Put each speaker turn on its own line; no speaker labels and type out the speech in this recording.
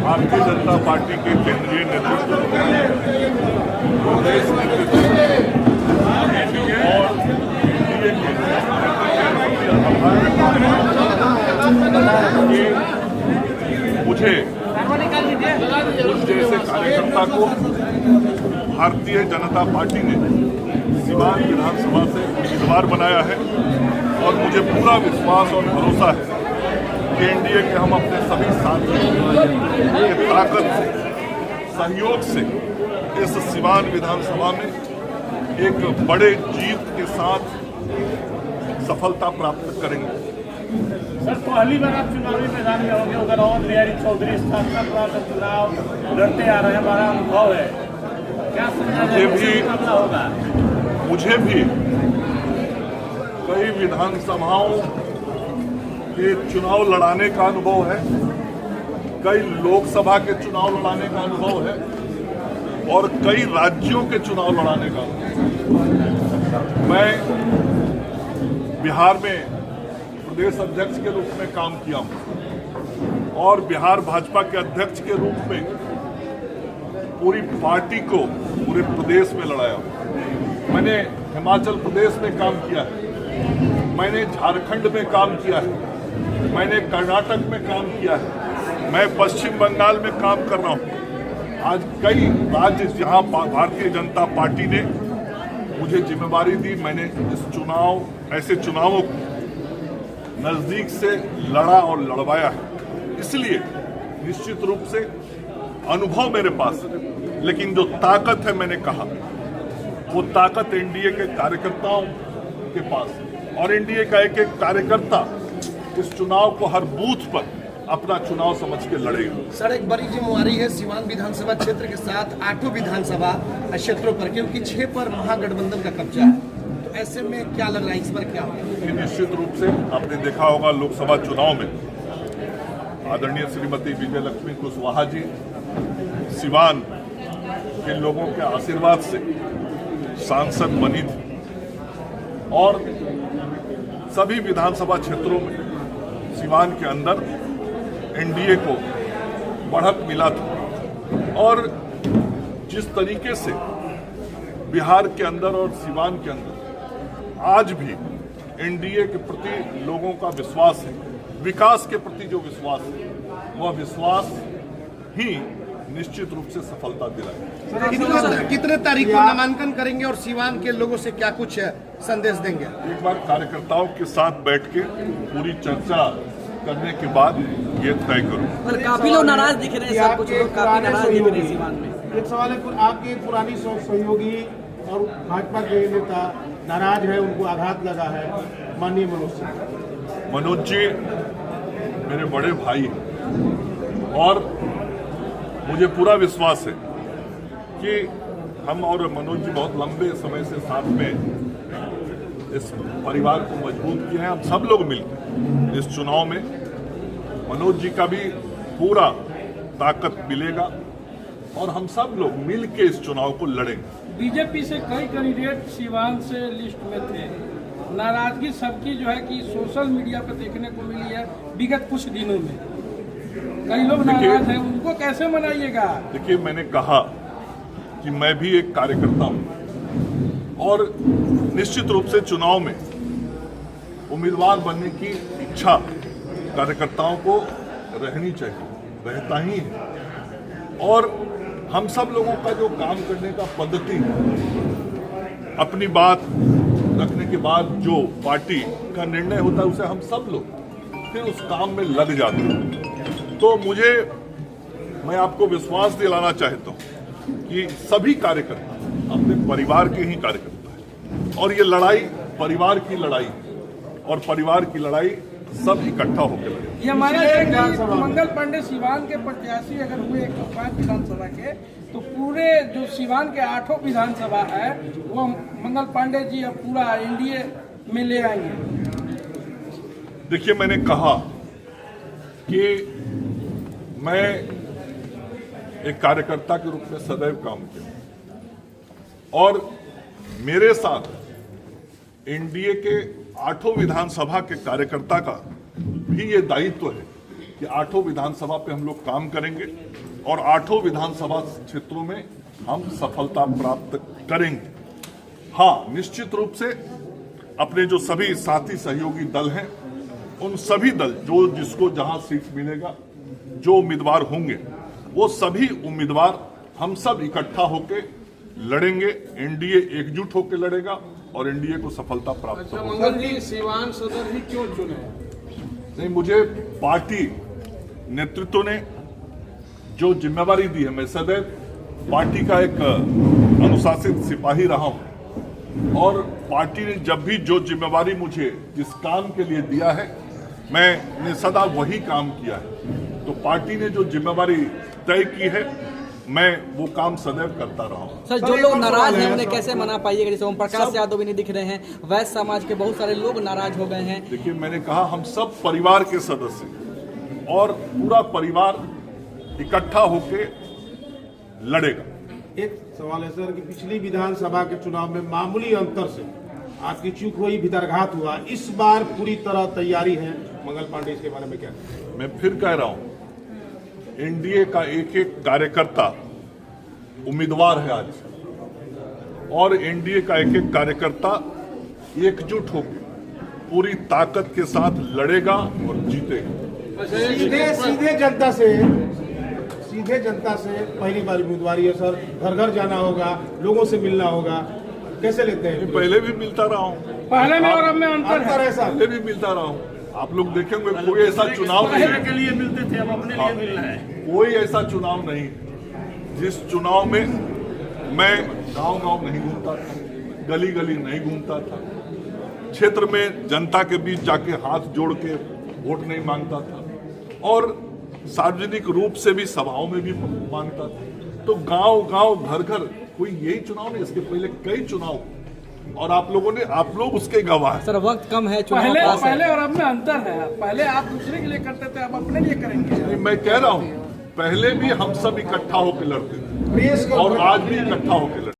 Bharatiya Janata party के केंद्रीय नेतृत्व, प्रदेश नेतृत्व और एनडीए के मुझे उस जैसे कार्यकर्ता को भारतीय जनता पार्टी ने सीवान विधानसभा से उम्मीदवार बनाया है और मुझे पूरा विश्वास और भरोसा है कि एनडीए के हम अपने सभी साथियों के ताकत से, सहयोग से इस सीवान विधानसभा में एक बड़े जीत के साथ सफलता प्राप्त करेंगे।
सर, पहली बार आप चुनावी मैदान में होंगे, उधर और बिहारी चौधरी स्थापना चुनाव लड़ते आ रहे हैं, बड़ा अनुभव है, क्या समझा होगा?
मुझे भी कई विधानसभाओं के चुनाव लड़ाने का अनुभव है, कई लोकसभा के चुनाव लड़ाने का अनुभव है और कई राज्यों के चुनाव लड़ाने का अनुभव। मैं बिहार में प्रदेश अध्यक्ष के रूप में काम किया हूं और बिहार भाजपा के अध्यक्ष के रूप में पूरी पार्टी को पूरे प्रदेश में लड़ाया हूं। मैंने हिमाचल प्रदेश में काम किया है, मैंने झारखंड में काम किया है, मैंने कर्नाटक में काम किया है, मैं पश्चिम बंगाल में काम कर रहा हूं। आज कई राज्य जहां भारतीय जनता पार्टी ने मुझे जिम्मेवारी दी, मैंने ऐसे चुनावों को नजदीक से लड़ा और लड़वाया है। इसलिए निश्चित रूप से अनुभव मेरे पास है, लेकिन जो ताकत है, मैंने कहा, वो ताकत एनडीए के कार्यकर्ताओं के पास है और एनडीए का एक एक कार्यकर्ता इस चुनाव को हर बूथ पर अपना चुनाव समझ के लड़ेगा।
सर, एक बड़ी जिम्मेवारी है सीवान विधानसभा क्षेत्र के साथ 8 विधानसभा क्षेत्रों पर, क्योंकि 6 पर महागठबंधन का कब्जा है। तो ऐसे में क्या लग रहा है, इस पर क्या होगा?
निश्चित रूप से आपने देखा होगा लोकसभा चुनाव में आदरणीय श्रीमती विजय लक्ष्मी कुशवाहा जी सीवान के लोगों के आशीर्वाद से सांसद बनी थी और सभी विधानसभा क्षेत्रों में सीवान के अंदर एनडीए को बढ़त मिला था और जिस तरीके से बिहार के अंदर और सीवान के अंदर आज भी एनडीए के प्रति लोगों का विश्वास है, विकास के प्रति जो विश्वास है, वह विश्वास ही निश्चित रूप से सफलता दिलाएगा।
कितने तारीख को नामांकन करेंगे और सीवान के लोगों से क्या कुछ संदेश देंगे?
एक बार कार्यकर्ताओं के साथ बैठ के पूरी चर्चा करने के बाद ये तय करूं।
पर काफी लोग नाराज दिख रहे हैं, कुछ लोग काफी नाराज दिख रहे हैं सीवान में।
एक सवाल है, आपके पुरानी सहयोगी और भाजपा के नेता नाराज है, उनको आघात लगा है, माननीय
मनोज जी मेरे बड़े भाई हैं और मुझे पूरा विश्वास है कि हम और मनोज जी बहुत लंबे समय से साथ में इस परिवार को मजबूत किए हैं। हम सब लोग मिलकर इस चुनाव में मनोज जी का भी पूरा ताकत मिलेगा और हम सब लोग मिल के इस चुनाव को लड़ेंगे।
बीजेपी से कई कैंडिडेट सीवान से लिस्ट में थे, नाराजगी सबकी जो है कि सोशल मीडिया पर देखने को मिली है विगत कुछ दिनों में। कई लोग नाराज हैं, उनको कैसे मनाइएगा?
देखिए, मैंने कहा कि मैं भी एक कार्यकर्ता हूं और निश्चित रूप से चुनाव में उम्मीदवार बनने की इच्छा कार्यकर्ताओं को रहनी चाहिए, रहता ही है और हम सब लोगों का जो काम करने का पद्धति है, अपनी बात रखने के बाद जो पार्टी का निर्णय होता है उसे हम सब लोग फिर उस काम में लग जाते हैं। तो मैं आपको विश्वास दिलाना चाहता हूं कि सभी कार्यकर्ता अपने परिवार के ही कार्यकर्ता हैं और ये लड़ाई परिवार की लड़ाई है और परिवार की लड़ाई सब इकट्ठा होकर लड़े।
ये माना है कि मंगल पांडे सीवान के प्रत्याशी अगर हुए 105 विधानसभा के, तो पूरे जो सीवान के 8 विधानसभा है वो मंगल पांडे जी अब पूरा एनडीए में ले आएंगे।
देखिए, मैंने कहा कि मैं एक कार्यकर्ता के रूप में सदैव काम किया और मेरे साथ एनडीए के 8 विधानसभा के कार्यकर्ता का भी ये दायित्व है कि 8 विधानसभा पे हम लोग काम करेंगे और 8 विधानसभा क्षेत्रों में हम सफलता प्राप्त करेंगे। हाँ, निश्चित रूप से अपने जो सभी साथी सहयोगी दल हैं, उन सभी दल जो जिसको जहां सीट मिलेगा, जो उम्मीदवार होंगे, वो सभी उम्मीदवार हम सब इकट्ठा होके लड़ेंगे। एनडीए एकजुट होकर लड़ेगा और एनडीए को सफलता प्राप्त होगी।
मंगल जी, सीवान सदर ही क्यों चुने?
नहीं, मुझे पार्टी नेतृत्व ने जो जिम्मेवारी दी है, मैं सदैव पार्टी का एक अनुशासित सिपाही रहा हूं और पार्टी ने जब भी जो जिम्मेवारी मुझे जिस काम के लिए दिया है, मैंने सदा वही काम किया है। तो पार्टी ने जो जिम्मेवारी तय की है, मैं वो काम सदैव करता रहा हूं।
सर, जो लोग नाराज हैं उन्हें कैसे मना पाइएगा? जैसे ओम प्रकाश यादव भी नहीं दिख रहे हैं, वैश्य समाज के बहुत सारे लोग नाराज हो गए हैं।
देखिए, मैंने कहा हम सब परिवार के सदस्य और पूरा परिवार इकट्ठा होके लड़ेगा।
एक सवाल है सर कि पिछली विधानसभा के चुनाव में मामूली अंतर से आपकी चूक हुई, भीतरघात हुआ, इस बार पूरी तरह तैयारी है मंगल पांडे, इसके बारे में क्या?
मैं फिर कह रहा हूं, एनडीए का एक एक कार्यकर्ता उम्मीदवार है आज और एनडीए का एक एक कार्यकर्ता एकजुट होकर पूरी ताकत के साथ लड़ेगा और जीतेगा।
सीधे जनता से पहली बार उम्मीदवारी है सर, घर घर जाना होगा, लोगों से मिलना होगा, कैसे लेते हैं?
पहले भी मिलता रहा हूं,
पहले में और अब में अंतर है।
ऐसा
पहले भी मिलता रहा हूं। आप लोग देखेंगे कोई ऐसा चुनाव नहीं है,
के लिए मिलते थे, अब अपने लिए मिल रहा है।
कोई ऐसा चुनाव नहीं जिस चुनाव में मैं गांव-गांव नहीं घूमता था, गली-गली नहीं घूमता था, क्षेत्र में जनता के बीच जाके हाथ जोड़ के वोट नहीं मांगता था और सार्वजनिक रूप से भी सभाओं में भी मांगता था। तो गांव-गांव, घर-घर, कोई यही चुनाव नहीं, इसके पहले कई चुनाव और आप लोग उसके गवाह हैं।
सर, वक्त कम है, चुनाव
पहले और अब में अंतर है। पहले आप दूसरे के लिए करते थे, अब अपने लिए करेंगे।
मैं कह रहा हूं, पहले भी हम सब इकट्ठा होकर लड़ते थे और आज भी इकट्ठा होकर लड़ते।